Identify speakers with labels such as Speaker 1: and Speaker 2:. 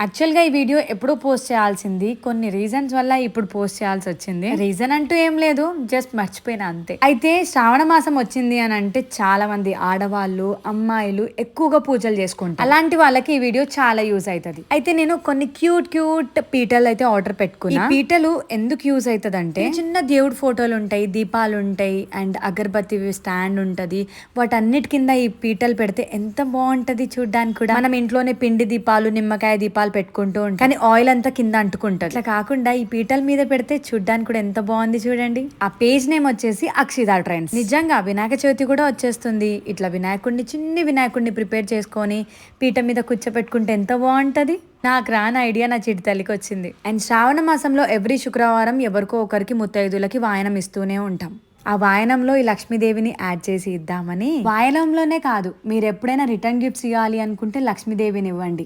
Speaker 1: యాక్చువల్‌గా ఈ వీడియో ఎప్పుడో పోస్ట్ చేయాల్సింది. కొన్ని రీజన్స్ వల్ల ఇప్పుడు పోస్ట్ చేయాల్సి వచ్చింది. రీజన్ అంటూ ఏం లేదు. జస్ట్ మర్చిపోయినా అంతే. అయితే శ్రావణ మాసం వచ్చింది అని అంటే చాలా మంది ఆడవాళ్ళు, అమ్మాయిలు ఎక్కువగా పూజలు చేసుకుంటారు. అలాంటి వాళ్ళకి ఈ వీడియో చాలా యూజ్ అవుతుంది. అయితే నేను కొన్ని క్యూట్ పీటలు అయితే ఆర్డర్ పెట్టుకున్నా. ఈ పీటలు ఎందుకు యూజ్ అవుతుంది అంటే చిన్న దేవుడి ఫోటోలు ఉంటాయి, దీపాలు ఉంటాయి అండ్ అగరబత్తి స్టాండ్ ఉంటది. వాటన్నిటి కింద ఈ పీటలు పెడితే ఎంత బాగుంటది చూడ్డానికి కూడా. మనం ఇంట్లోనే పిండి దీపాలు, నిమ్మకాయ దీపాలు పెట్టుకుంటూ ఉంటాం, కానీ ఆయిల్ అంతా కింద అంటుకుంటది. ఇట్లా కాకుండా ఈ పీటల మీద పెడితే చూడ్డానికి కూడా ఎంత బాగుంది చూడండి. ఆ పేజ్ నేమ్ వచ్చేసి అక్షిత ట్రెండ్స్. నిజంగా వినాయక చవితి కూడా వచ్చేస్తుంది. ఇట్లా చిన్ని వినాయకుడిని ప్రిపేర్ చేసుకొని పీట మీద కూర్చోపెట్టుకుంటే ఎంత బాగుంటది. నాకు రాని ఐడియా నా చిటి తల్లికి వచ్చింది. అండ్ శ్రావణ మాసంలో ఎవ్రీ శుక్రవారం ఎవరికో ఒకరికి ముత్తైదులకి వాయనం ఇస్తూనే ఉంటాం. ఆ వాయనంలో ఈ లక్ష్మీదేవిని యాడ్ చేసి ఇద్దామని. వాయనంలోనే కాదు, మీరు ఎప్పుడైనా రిటర్న్ గిఫ్ట్స్ ఇవ్వాలి అనుకుంటే లక్ష్మీదేవిని ఇవ్వండి.